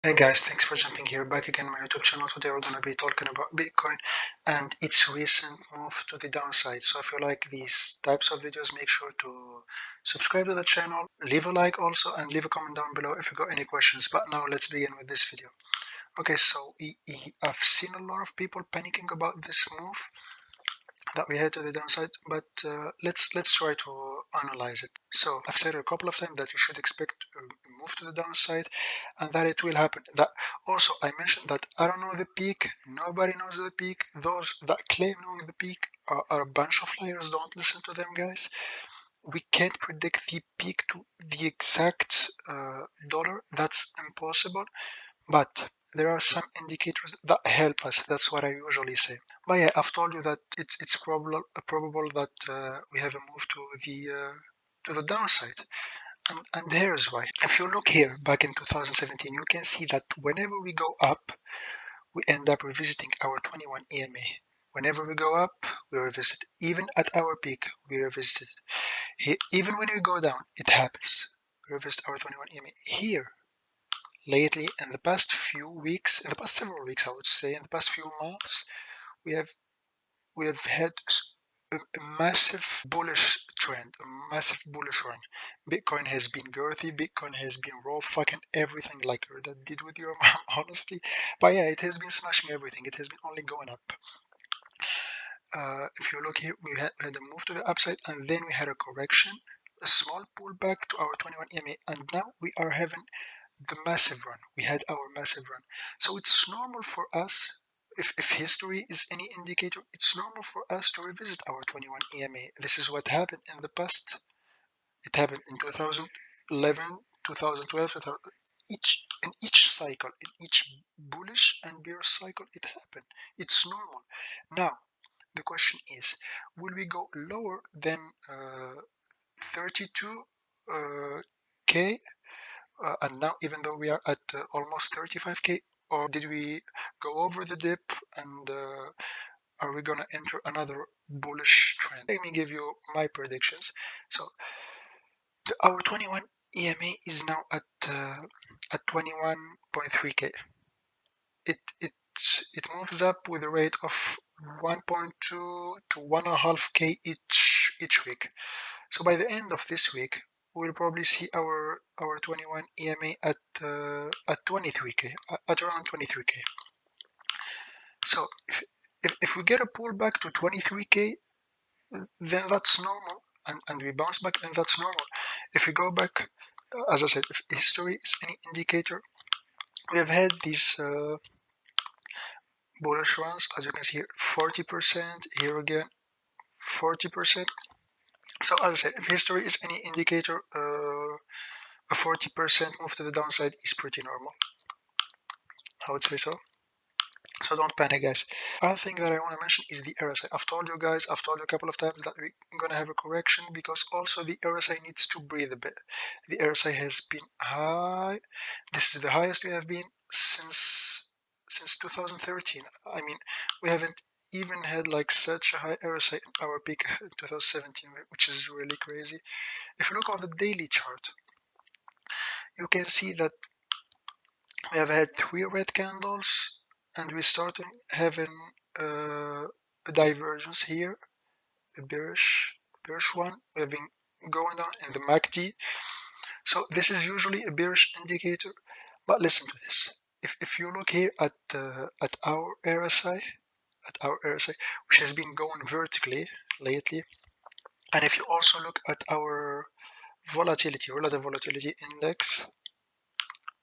Hey guys, thanks for jumping here back again on my YouTube channel. Today we're going to be talking about Bitcoin and its recent move to the downside. So if you like these types of videos, make sure to subscribe to the channel, leave a like also, and leave a comment down below if you got any questions. But now let's begin with this video. Okay, so I've seen a lot of people panicking about this move that we had to the downside, but let's try to analyze it. So I've said a couple of times that you should expect a move to the downside and that it will happen. That also I mentioned that I don't know the peak, nobody knows the peak. Those that claim knowing the peak are a bunch of liars. Don't listen to them, guys. We can't predict the peak to the exact dollar. That's impossible, but there are some indicators that help us. That's what I usually say. But yeah, I've told you that it's probable that we have a move to the downside, and here's why. If you look here back in 2017, you can see that whenever we go up, we end up revisiting our 21 EMA. Whenever we go up, we revisit. Even at our peak, we revisit it. Even when we go down, it happens. We revisit our 21 EMA. Here, lately, in the past few weeks, in the past several weeks, I would say, in the past few months, we have we have had a massive bullish trend, a massive bullish run. Bitcoin has been girthy, Bitcoin has been raw fucking everything like that did with your mom, honestly. But yeah, it has been smashing everything. It has been only going up. If you look here, we had a move to the upside and then we had a correction, a small pullback to our 21 EMA, and now we are having the massive run. We had our massive run. So it's normal for us, if history is any indicator, it's normal for us to revisit our 21 EMA. This is what happened in the past. It happened in 2011, 2012, in each cycle, in each bullish and bearish cycle, it happened. It's normal. Now, the question is, will we go lower than 32K? And now, even though we are at almost 35K, or did we go over the dip and are we going to enter another bullish trend? Let me give you my predictions. So our 21 EMA is now at 21.3K. It moves up with a rate of 1.2 to 1.5K each week. So by the end of this week, we'll probably see our 21 EMA at 23K, at around 23K. So if we get a pullback to 23K, then that's normal, and we bounce back, then that's normal. If we go back, as I said, if history is any indicator, we have had these bullish runs, as you can see here, 40%, here again, 40%. So as I said, if history is any indicator, a 40% move to the downside is pretty normal. I would say so. So don't panic, guys. Other thing that I want to mention is the RSI. I've told you guys, I've told you a couple of times that we're going to have a correction because also the RSI needs to breathe a bit. The RSI has been high. This is the highest we have been since 2013. I mean, we haven't even had like such a high RSI in our peak in 2017, which is really crazy. If you look on the daily chart, you can see that we have had 3 red candles and we started having a divergence here, a bearish one. We have been going down in the MACD. So this is usually a bearish indicator, but listen to this. If you look here at our RSI, which has been going vertically lately, and if you also look at our relative volatility index,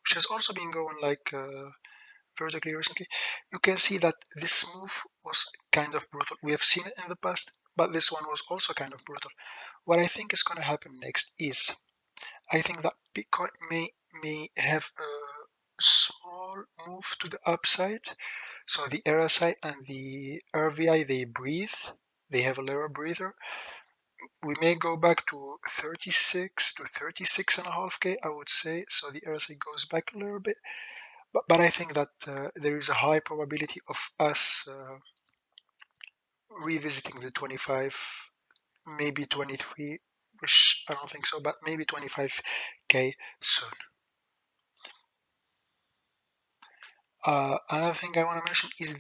which has also been going like vertically recently, you can see that this move was kind of brutal. We have seen it in the past, but this one was also kind of brutal. What I think is going to happen next is I think that Bitcoin may have a small move to the upside. So the RSI and the RVI, they breathe. They have a lower breather. We may go back to 36 to 36.5K, I would say. So the RSI goes back a little bit. But I think that there is a high probability of us revisiting the 25, maybe 23, which I don't think so, but maybe 25K soon. Another thing I want to mention is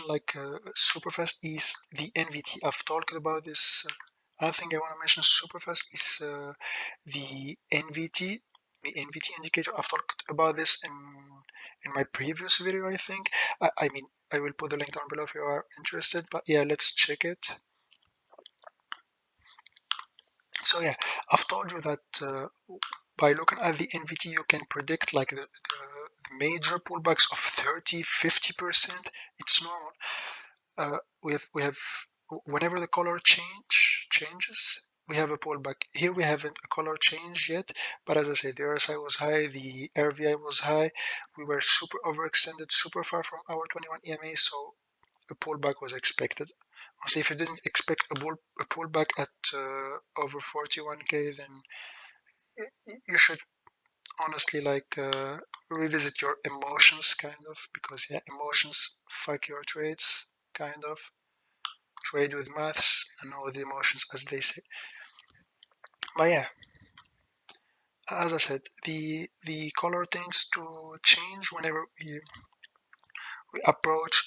like super fast is the NVT. I've talked about this. Another thing I want to mention super fast is the NVT, the NVT indicator. I've talked about this in my previous video, I think. I mean, I will put the link down below if you are interested. But yeah, let's check it. So yeah, I've told you that by looking at the NVT, you can predict like the major pullbacks of 30-50%. It's normal. We have whenever the color changes, we have a pullback. Here we haven't a color change yet, but as I said, the RSI was high, the RVI was high. We were super overextended, super far from our 21 EMA, so a pullback was expected. Honestly, if you didn't expect a pullback at over 41k, then you should honestly like revisit your emotions, kind of, because yeah, emotions fuck your trades, kind of. Trade with maths and know the emotions, as they say. But yeah, as I said, the color tends to change whenever we approach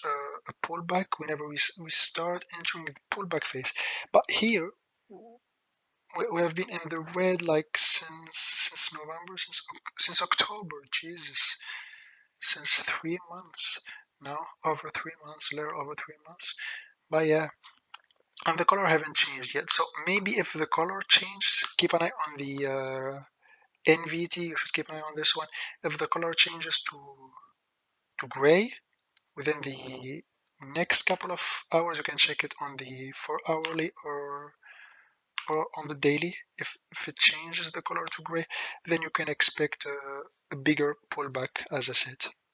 a pullback, whenever we start entering the pullback phase. But here we have been in the red like since November, since October. Jesus, since 3 months now, over 3 months, a little over 3 months. But yeah, and the color haven't changed yet. So maybe if the color changed, keep an eye on the NVT. You should keep an eye on this one. If the color changes to gray within the next couple of hours, you can check it on the 4-hourly or on the daily. If it changes the color to gray, then you can expect a bigger pullback, as I said.